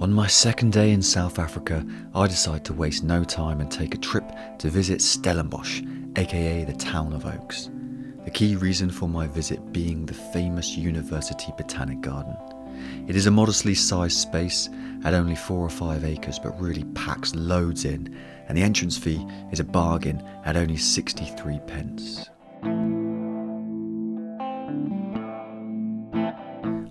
On my second day in South Africa, I decided to waste no time and take a trip to visit Stellenbosch, aka the town of oaks. The key reason for my visit being the famous University Botanic Garden. It is a modestly sized space at only 4 or 5 acres, but really packs loads in, and the entrance fee is a bargain at only 63 pence.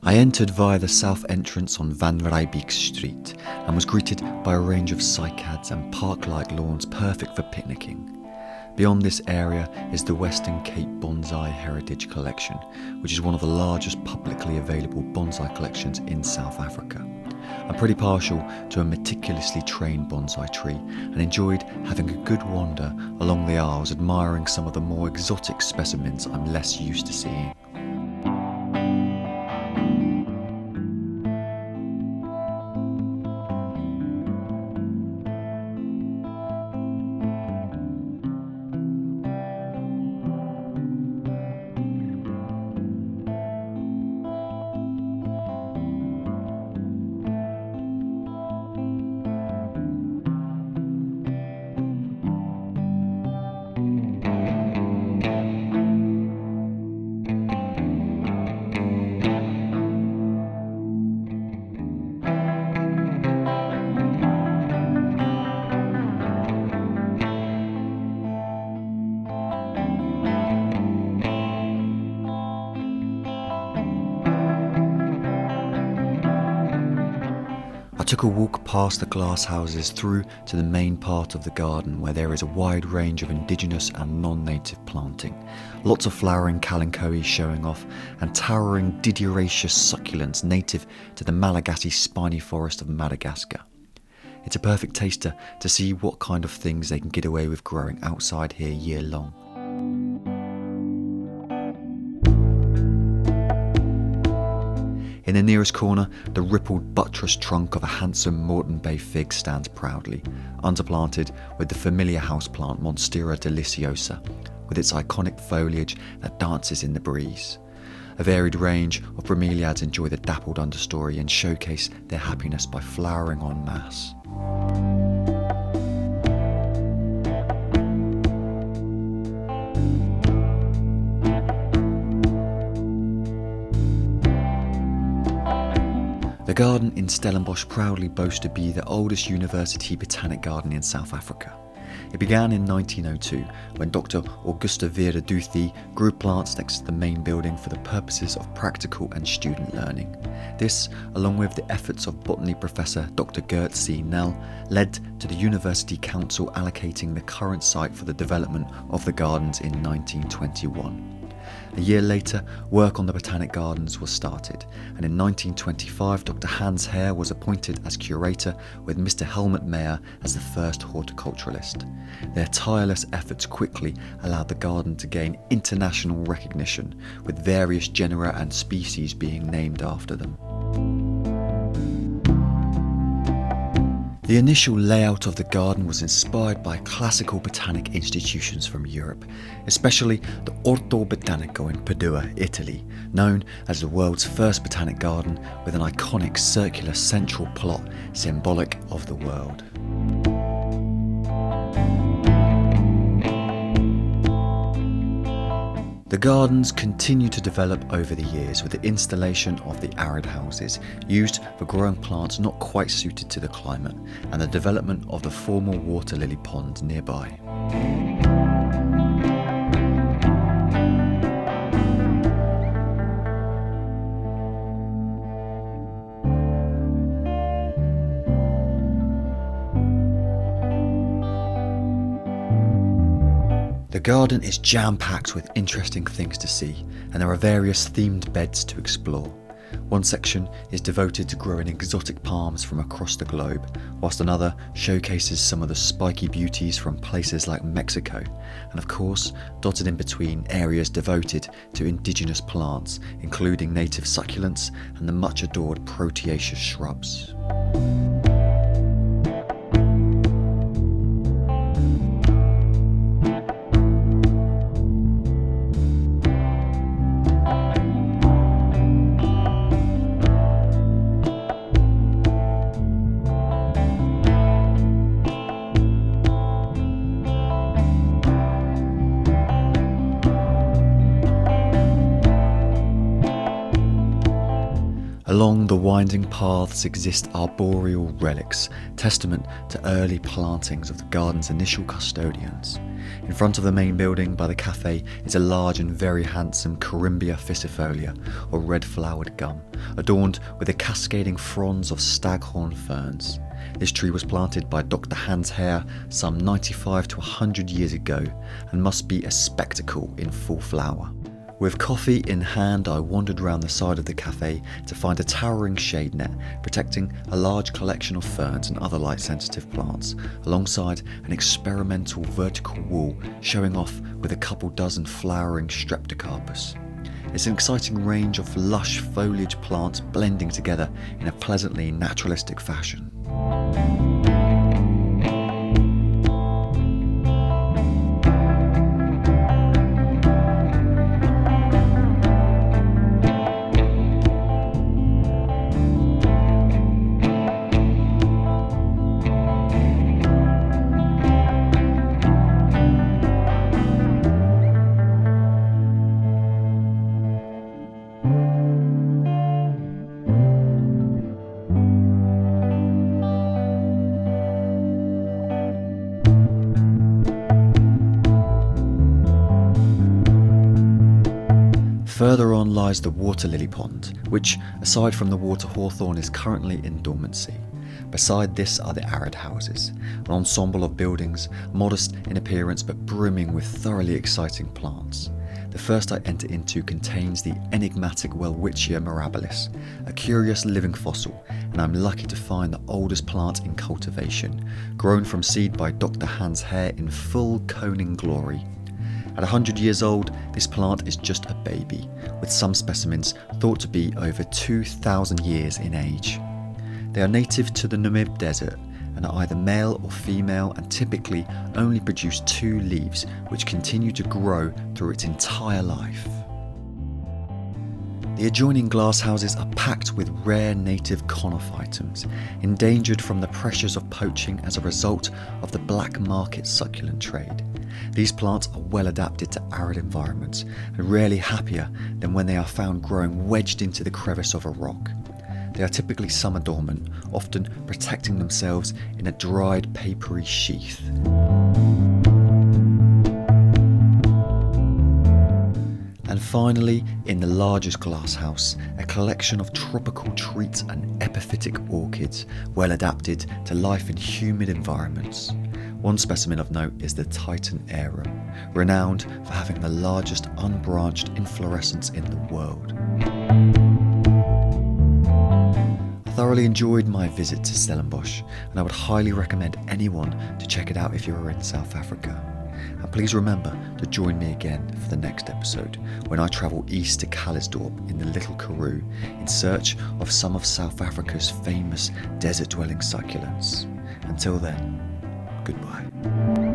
I entered via the south entrance on Van Riebeeck Street and was greeted by a range of cycads and park-like lawns perfect for picnicking. Beyond this area is the Western Cape Bonsai Heritage Collection, which is one of the largest publicly available bonsai collections in South Africa. I'm pretty partial to a meticulously trained bonsai tree and enjoyed having a good wander along the aisles admiring some of the more exotic specimens I'm less used to seeing. I took a walk past the glass houses through to the main part of the garden where there is a wide range of indigenous and non-native planting, lots of flowering kalanchoe showing off and towering didioraceous succulents native to the Malagasy spiny forest of Madagascar. It's a perfect taster to see what kind of things they can get away with growing outside here year long. In the nearest corner, the rippled buttress trunk of a handsome Moreton Bay fig stands proudly, underplanted with the familiar houseplant Monstera deliciosa, with its iconic foliage that dances in the breeze. A varied range of bromeliads enjoy the dappled understory and showcase their happiness by flowering en masse. The garden in Stellenbosch proudly boasts to be the oldest university botanic garden in South Africa. It began in 1902 when Dr. Augusta Vera Duthie grew plants next to the main building for the purposes of practical and student learning. This, along with the efforts of botany professor Dr. Gert C. Nell, led to the University Council allocating the current site for the development of the gardens in 1921. A year later, work on the Botanic Gardens was started, and in 1925 Dr. Hans Hare was appointed as curator with Mr. Helmut Meyer as the first horticulturalist. Their tireless efforts quickly allowed the garden to gain international recognition, with various genera and species being named after them. The initial layout of the garden was inspired by classical botanic institutions from Europe, especially the Orto Botanico in Padua, Italy, known as the world's first botanic garden with an iconic circular central plot symbolic of the world. The gardens continue to develop over the years with the installation of the arid houses used for growing plants not quite suited to the climate and the development of the formal water lily pond nearby. The garden is jam-packed with interesting things to see, and there are various themed beds to explore. One section is devoted to growing exotic palms from across the globe, whilst another showcases some of the spiky beauties from places like Mexico, and of course, dotted in between areas devoted to indigenous plants, including native succulents and the much adored proteaceous shrubs. Along the winding paths exist arboreal relics, testament to early plantings of the garden's initial custodians. In front of the main building by the cafe is a large and very handsome Corymbia ficifolia, or red-flowered gum, adorned with the cascading fronds of staghorn ferns. This tree was planted by Dr. Hans Hare some 95 to 100 years ago and must be a spectacle in full flower. With coffee in hand, I wandered round the side of the cafe to find a towering shade net protecting a large collection of ferns and other light-sensitive plants, alongside an experimental vertical wall showing off with a couple dozen flowering streptocarpus. It's an exciting range of lush foliage plants blending together in a pleasantly naturalistic fashion. Further on lies the water lily pond, which, aside from the water hawthorn, is currently in dormancy. Beside this are the arid houses, an ensemble of buildings, modest in appearance but brimming with thoroughly exciting plants. The first I enter into contains the enigmatic Welwitschia mirabilis, a curious living fossil, and I'm lucky to find the oldest plant in cultivation, grown from seed by Dr. Hans Hare in full coning glory. At 100 years old, this plant is just a baby, with some specimens thought to be over 2,000 years in age. They are native to the Namib Desert and are either male or female and typically only produce 2 leaves, which continue to grow through its entire life. The adjoining glasshouses are packed with rare native conophytums, endangered from the pressures of poaching as a result of the black market succulent trade. These plants are well adapted to arid environments and rarely happier than when they are found growing wedged into the crevice of a rock. They are typically summer dormant, often protecting themselves in a dried papery sheath. And finally, in the largest glasshouse, a collection of tropical treats and epiphytic orchids well adapted to life in humid environments. One specimen of note is the Titan arum, renowned for having the largest unbranched inflorescence in the world. I thoroughly enjoyed my visit to Stellenbosch, and I would highly recommend anyone to check it out if you are in South Africa. And please remember to join me again for the next episode, when I travel east to Kalisdorp in the Little Karoo in search of some of South Africa's famous desert-dwelling succulents. Until then, goodbye.